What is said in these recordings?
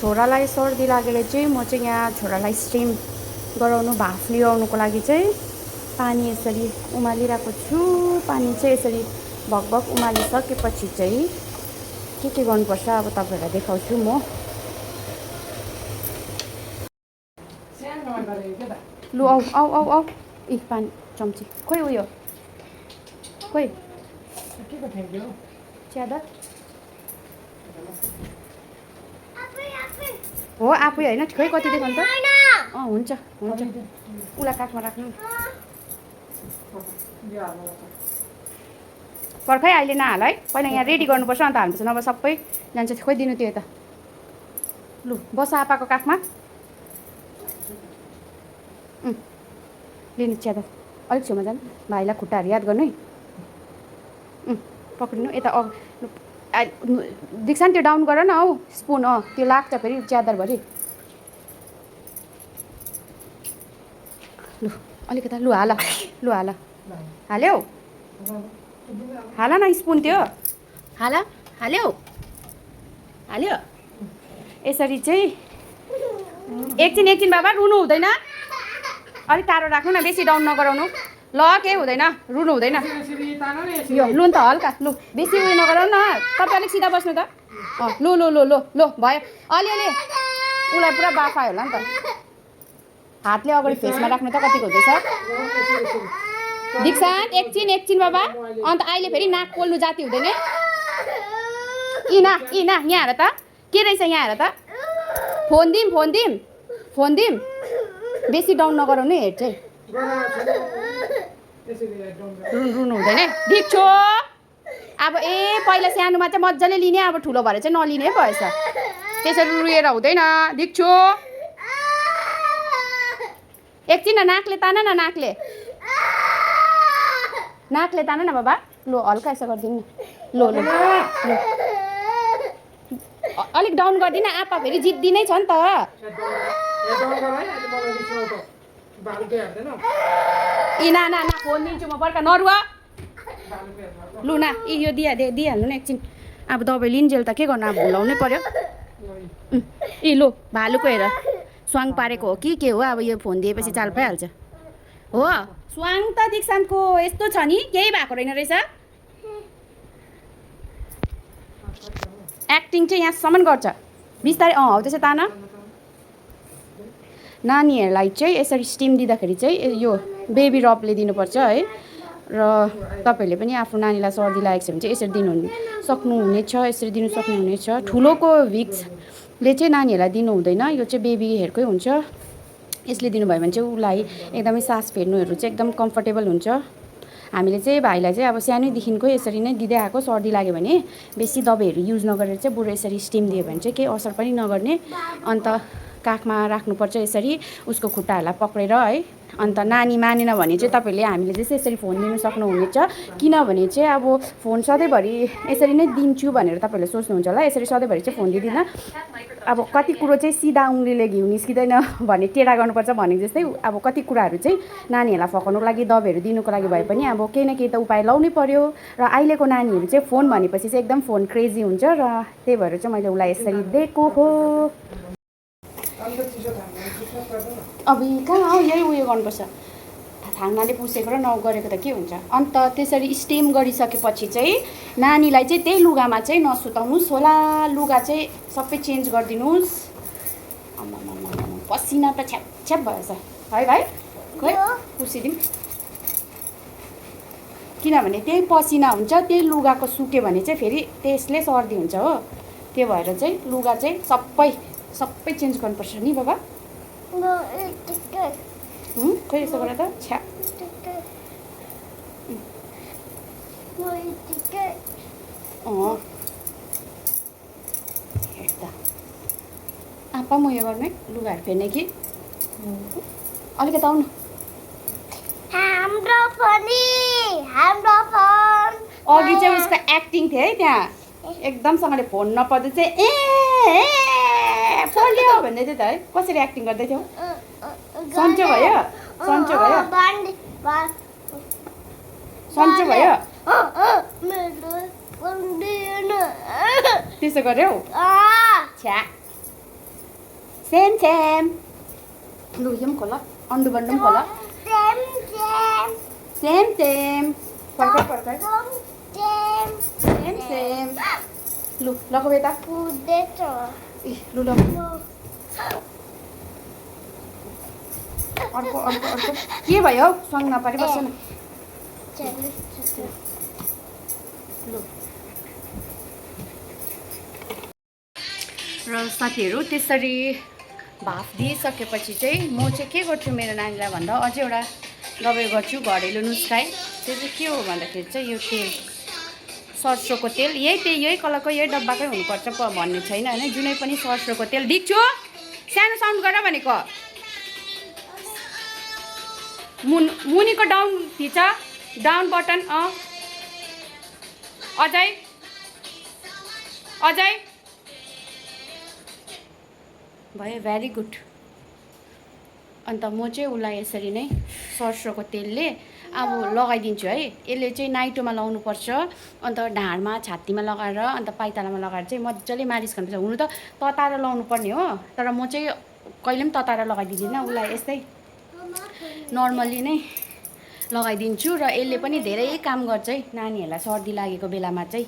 छोरालाई सर्दी लागेर चाहिँ म चाहिँ यहाँ छोरालाई स्टिम गराउनु भाफ लियाउनुको लागि चाहिँ पानी यसरी उमालिरहेको छु। पानी चाहिँ यसरी भकभक उमालिसकेपछि चाहिँ के गर्नुपर्छ अब तपाईँहरूलाई देखाउँछु म। लु आऊ आऊ आऊ आऊ इ पानी चम्ची खोइ उयो खोइ च्यादर हो आफै होइन खोइ कति देखाउनु त। हुन्छ हुन्छ उसलाई काखमा राख्नु पर्खै अहिले नहाल है, पहिला यहाँ रेडी गर्नुपर्छ अन्त हाल्नुपर्छ, नभए सबै जान्छ। खोइ दिनु त्यो यता। लु बस आपाको काखमा लिनु च्यादर अलिक छेउमा जानु, भाइलाई खुट्टाहरू याद गर्नु है। पक्रिनु यता दिक्सान त्यो डाउन गर न हौ स्पुन। त्यो लाग्छ फेरि च्यादरभरि। लु अलिक यता लु हाल लु हाल हाल्यौ हाल न स्पुन त्यो हाल हाल्यौ हाल्यो। यसरी चाहिँ एकछिन बाबा रुनु हुँदैन, अलिक टाढो राख्नु न, बेसी डाउन नगराउनु ल। केही हुँदैन रुनु हुँदैन। यो लु नि त हल्का लु बेसी उयो नगराउनु न। तपाईँ अलिक सिधा बस्नु त। लु लु लु लु लु भयो अलिअलि। उसलाई पुरा बाफ आयो होला नि त। हातले अगाडि फेसमा राख्नु त कतिको हुँदैछ। दिक्सान एकछिन बाबा। अन्त अहिले फेरि नाक पोल्नु जाति हुँदैन। यहाँ हेर त के रहेछ यहाँ हेर त। फोन दिम बेसी डाउन नगराउनु हेड चाहिँ। रुनु हुँदैन ठिक छ। अब पहिला सानोमा चाहिँ मजाले लिने, अब ठुलो भएर चाहिँ नलिने भएछ। त्यसरी रुएर हुँदैन। ठिक छ एकछिन नाकले तान न, नाकले तान न बाबा। लो हल्का यसो गरिदिनु न। लो लो अलिक डाउन गरिदिनु। आपा फेरि जिद्दी नै छ नि त। ना फोन दिन्छु म बर्खा नरुवा। लु न यो दिइहाल्नु न एकछिन। अब दबाई लिन्जेल त के गर्नु, अब भुलाउनै पर्यो। लो भालुको हेर स्वाङ पारेको हो कि के हो। अब यो फोन दिएपछि चाल पाइहाल्छ। हो स्वाङ त दिक्सान्तको यस्तो छ नि, केही भएको रहेन रहेछ। एक्टिङ चाहिँ यहाँसम्म गर्छ बिस्तारै। हौ त्यसै तान। नानीहरूलाई चाहिँ यसरी स्टिम दिँदाखेरि चाहिँ यो बेबी रबले दिनुपर्छ है। र तपाईँहरूले पनि आफ्नो नानीलाई सर्दी लागेको छ भने चाहिँ यसरी दिनु सक्नुहुनेछ। यसरी दिनु सक्नुहुनेछ। ठुलोको भिक्सले चाहिँ नानीहरूलाई दिनु हुँदैन, यो चाहिँ बेबीहरूकै हुन्छ। यसले दिनुभयो भने चाहिँ उसलाई एकदमै सास फेर्नुहरू चाहिँ एकदम कम्फर्टेबल हुन्छ। हामीले चाहिँ भाइलाई चाहिँ अब सानैदेखिको यसरी नै दिँदै आएको। सर्दी लाग्यो भने बेसी दबाईहरू युज नगरेर चाहिँ बरु यसरी स्टिम दियो भने चाहिँ केही असर पनि नगर्ने। अन्त काखमा राख्नुपर्छ यसरी उसको खुट्टाहरूलाई पक्रेर है। अन्त नानी मानेन भने चाहिँ तपाईँहरूले हामीले जस्तै यसरी फोन दिनु सक्नुहुनेछ। किनभने चाहिँ अब फोन सधैँभरि यसरी नै दिन्छु भनेर तपाईँहरूले सोच्नुहुन्छ होला। यसरी सधैँभरि चाहिँ फोन दिँदिनँ। अब कति कुरो चाहिँ सिधा उङ्लीले घिउ निस्किँदैन भने टेढा गर्नुपर्छ भनेको जस्तै अब कति कुराहरू चाहिँ नानीहरूलाई फकाउनुको लागि दबाईहरू दिनुको लागि भए पनि अब केही न केही त उपाय लाउनै पर्यो। र अहिलेको नानीहरू चाहिँ फोन भनेपछि चाहिँ एकदम फोन क्रेजी हुन्छ। र त्यही भएर चाहिँ मैले उसलाई यसरी दिएको हो। अब कहाँ हो यही उयो गर्नुपर्छ। थाङ्नाले पुसेको र नगरेको त के हुन्छ। अन्त त्यसरी स्टिम गरिसकेपछि चाहिँ नानीलाई चाहिँ त्यही लुगामा चाहिँ नसुताउनुहोस् होला। लुगा चाहिँ सबै चेन्ज गरिदिनुहोस्। पसिना त छ्याप भएछ है भाइ। खोइ पुसिदिउँ किनभने त्यही पसिना हुन्छ। त्यही लुगाको सुक्यो भने चाहिँ फेरि त्यसले सर्दी हुन्छ हो। त्यो भएर चाहिँ लुगा चाहिँ सबै चेन्ज गर्नुपर्छ नि बाबा। खोइ यसो गर त छ्या। हेर त आपा म यो गर्नु है लुगाहरू फेर्ने कि अलिकति आउनु। अघि चाहिँ उसको एक्टिङ थियो है त्यहाँ एकदमसँगले फोन नपर्दा चाहिँ पर्यो भन्दै थियो त है। कसरी एक्टिङ गर्दै थियौ। सन्चो भयो त्यसो गर्यौ छ्या। सेम सेम लु यो पनि खोल अन्डु बन्डु पनि खोल सेम सेम फर्काइ फर्काइ सेम सेम लु लको बेटा लु ल अर्को अर्को अर्को के भयो सँग नपारी बस्छ न लु र साथीहरू त्यसरी भाफ दिइसकेपछि चाहिँ म चाहिँ के गर्छु मेरो नानीलाई भन्दा अझै एउटा दबाई गर्छु घरेलु नुस्खा त्यो चाहिँ के हो भन्दाखेरि चाहिँ यो तेल सरसोको तेल यही कलरको यही डब्बाकै हुनुपर्छ भन्ने छैन होइन जुनै पनि सरसोको तेल दिन्छु सानो साउन्ड गर भनेको मुनिको डाउन थिच डाउन बटन अझै अझै भयो भेरी गुड अन्त म चाहिँ उसलाई यसरी नै सरसोको तेलले अब लगाइदिन्छु है यसले चाहिँ नाइटोमा लाउनुपर्छ अन्त ढाडमा छातीमा लगाएर अन्त पाइतालामा लगाएर चाहिँ मजाले मालिस गर्नुपर्छ हुनु त तताएर लाउनु पर्ने हो तर म चाहिँ कहिले पनि तताएर लगाइदिँदिनँ उसलाई यस्तै नर्मल्ली नै लगाइदिन्छु र यसले पनि धेरै काम गर्छ है नानीहरूलाई सर्दी लागेको बेलामा चाहिँ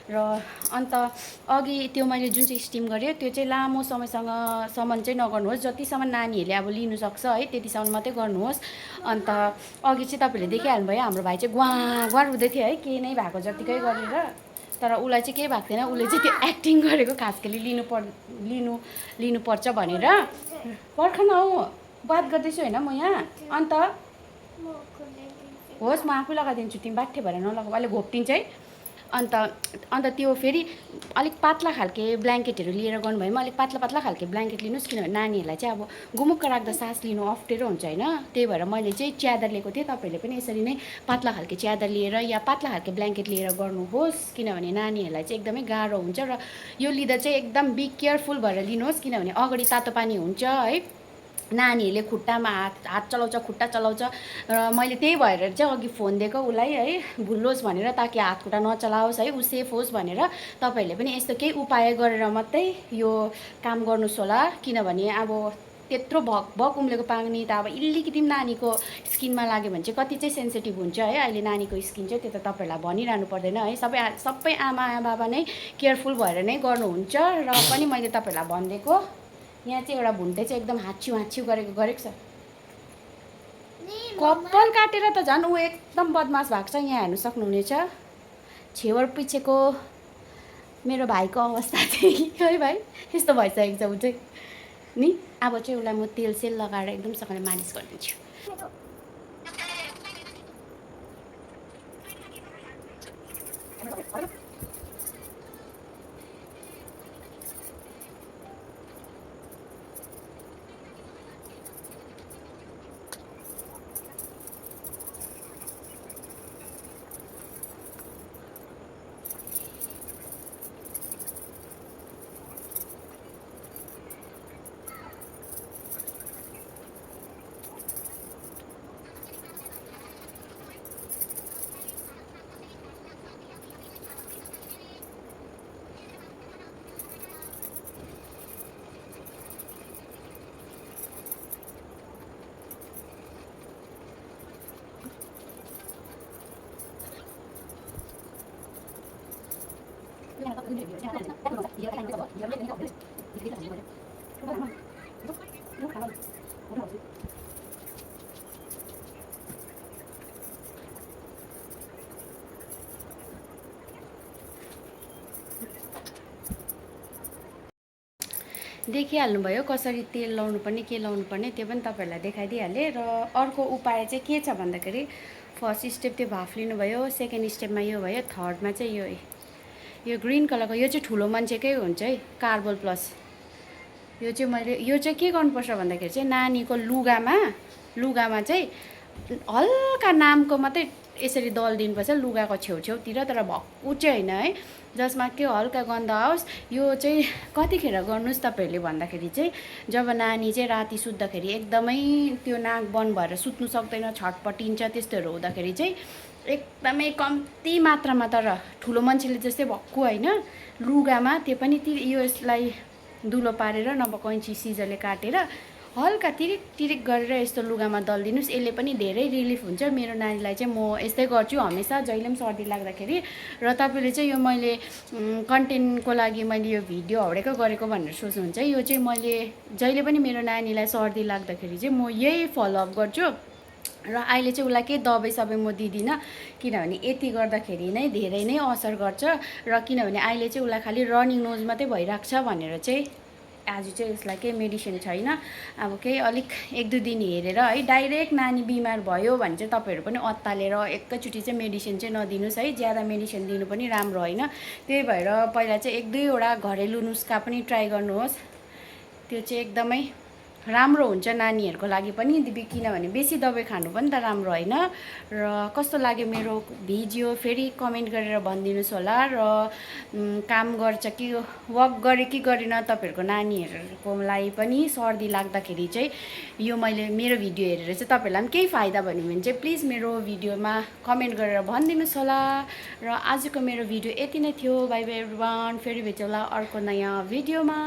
र अन्त अघि त्यो मैले जुन चाहिँ स्टिम गरेँ त्यो चाहिँ लामो समयसम्म चाहिँ नगर्नुहोस् जतिसम्म नानीहरूले अब लिनु सक्छ है त्यतिसम्म मात्रै गर्नुहोस् अन्त अघि चाहिँ तपाईँहरूले देखिहाल्नुभयो हाम्रो भाइ चाहिँ ग्वाँ रुँदै थियो है केही नै भएको जतिकै गरेर तर उसलाई चाहिँ केही भएको थिएन उसले चाहिँ त्यो एक्टिङ गरेको खास गरी लिनुपर्छ भनेर पर्खन हौ बात गर्दैछु होइन म यहाँ अन्त होस् म आफै लगाइदिन्छु तिमी बाठ्य भएर नलगाऊ अहिले घोप्टिन्छ है अन्त त्यो फेरि अलिक पातला खालके ब्ल्याङ्केटहरू लिएर गर्नुभयो भने अलिक पातला खालके ब्ल्याङ्केट लिनुहोस् किनभने नानीहरूलाई चाहिँ अब गुमुक्क राख्दा सास लिनु अप्ठ्यारो हुन्छ होइन त्यही भएर मैले चाहिँ च्यादर लिएको थिएँ तपाईँहरूले पनि यसरी नै पातला खालके च्यादर लिएर या पातला खालके ब्ल्याङ्केट लिएर गर्नुहोस् किनभने नानीहरूलाई चाहिँ एकदमै गाह्रो हुन्छ र यो लिँदा चाहिँ एकदम बी केयरफुल भएर लिनुहोस् किनभने अगाडि तातो पानी हुन्छ है नानीहरूले खुट्टामा हात चलाउँछ खुट्टा चलाउँछ र मैले त्यही भएर चाहिँ अघि फोन दिएको उसलाई है भुल्लोस् भनेर ताकि हात खुट्टा नचलाओस् है ऊ सेफ होस् भनेर तपाईँहरूले पनि यस्तो केही उपाय गरेर मात्रै यो काम गर्नुहोस् होला किनभने अब त्यत्रो भक उम्लेको पानी त अब अलिकति नानीको स्किनमा लाग्यो भने चाहिँ कति चाहिँ सेन्सिटिभ हुन्छ है अहिले नानीको स्किन चाहिँ त्यो त तपाईँहरूलाई भनिरहनु पर्दैन है सबै आमा बाबा नै केयरफुल भएर नै गर्नुहुन्छ र पनि मैले तपाईँहरूलाई भनिदिएको यहाँ चाहिँ एउटा भुन्टे चाहिँ एकदम हाँच्यु गरेको छ कपाल काटेर त झन् ऊ एकदम बदमास भएको छ यहाँ हेर्नु सक्नुहुनेछ छेवर पछिको मेरो भाइको अवस्था चाहिँ है भाइ यस्तो भइसकेको छ ऊ चाहिँ नि अब चाहिँ उसलाई म तेल सेल लगाएर एकदम सँगले मालिस गरिदिन्छु देखिहाल्नुभयो कसरी तेल लाउनु पर्ने के लाउनु पर्ने त्यो पनि तपाईँहरूलाई देखाइदिइहालेँ र अर्को उपाय चाहिँ के छ भन्दाखेरि फर्स्ट स्टेप त्यो भाफ लिनुभयो सेकेन्ड स्टेपमा यो भयो थर्डमा चाहिँ यो ग्रिन कलरको यो चाहिँ ठुलो मान्छेकै हुन्छ है कार्बल प्लस यो चाहिँ के गर्नुपर्छ भन्दाखेरि चाहिँ नानीको लुगामा चाहिँ हल्का नामको मात्रै यसरी दल दिनुपर्छ लुगाको छेउछेउतिर तर भक्कु चाहिँ होइन है जसमा के हल्का गन्ध आओस् यो चाहिँ कतिखेर गर्नुहोस् तपाईँहरूले भन्दाखेरि चाहिँ जब नानी चाहिँ राति सुत्दाखेरि एकदमै त्यो नाक बन्द भएर सुत्नु सक्दैन छटपटिन्छ त्यस्तोहरू हुँदाखेरि चाहिँ एकदमै कम्ती मात्रामा तर ठुलो मान्छेले जस्तै भक्कु होइन लुगामा त्यो पनि यसलाई दुलो पारेर नभए कैँची सिजरले काटेर हल्का तिरिक तिरिक गरेर यस्तो लुगामा दलिदिनुहोस्। यसले पनि धेरै रिलिफ हुन्छ। मेरो नानीलाई चाहिँ म यस्तै गर्छु हमेसा, जहिले पनि सर्दी लाग्दाखेरि। र तपाईँले चाहिँ यो मैले कन्टेन्टको लागि मैले यो भिडियो हौडेको गरेको भनेर सोच्नुहुन्छ, यो चाहिँ मैले जहिले पनि मेरो नानीलाई सर्दी लाग्दाखेरि चाहिँ म यही फलोअप गर्छु। र अहिले चाहिँ उसलाई केही दबाई सबै म दिँदिनँ, किनभने यति गर्दाखेरि नै धेरै नै असर गर्छ। र किनभने अहिले चाहिँ उसलाई खालि रनिङ नोज मात्रै भइरहेको छ भनेर चाहिँ आज चाहिँ उसलाई केही मेडिसिन छैन। अब केही अलिक 1-2 दिन हेरेर है, डाइरेक्ट नानी बिमार भयो भने चाहिँ तपाईँहरू पनि अत्तालेर एकैचोटि चाहिँ मेडिसिन चाहिँ नदिनुहोस् है। ज्यादा मेडिसिन दिनु पनि राम्रो होइन। त्यही भएर पहिला चाहिँ 1-2 वटा घरेलु नुस्खा पनि ट्राई गर्नुहोस्। त्यो चाहिँ एकदमै राम्रो हुन्छ नानीहरूको लागि पनि, किनभने बेसी दबाई खानु पनि त राम्रो होइन। र कस्तो लाग्यो मेरो भिडियो फेरि कमेन्ट गरेर भनिदिनुहोस् होला। र काम गर्छ कि वक गरे कि गरेन तपाईँहरूको नानीहरूको लागि पनि सर्दी लाग्दाखेरि चाहिँ यो मेरो भिडियो हेरेर चाहिँ तपाईँहरूलाई पनि केही फाइदा भन्यो भने चाहिँ प्लिज मेरो भिडियोमा कमेन्ट गरेर भनिदिनुहोस् होला। र आजको मेरो भिडियो यति नै थियो। बाई बाई एभ्रिवान, फेरि भेटौँला अर्को नयाँ भिडियोमा।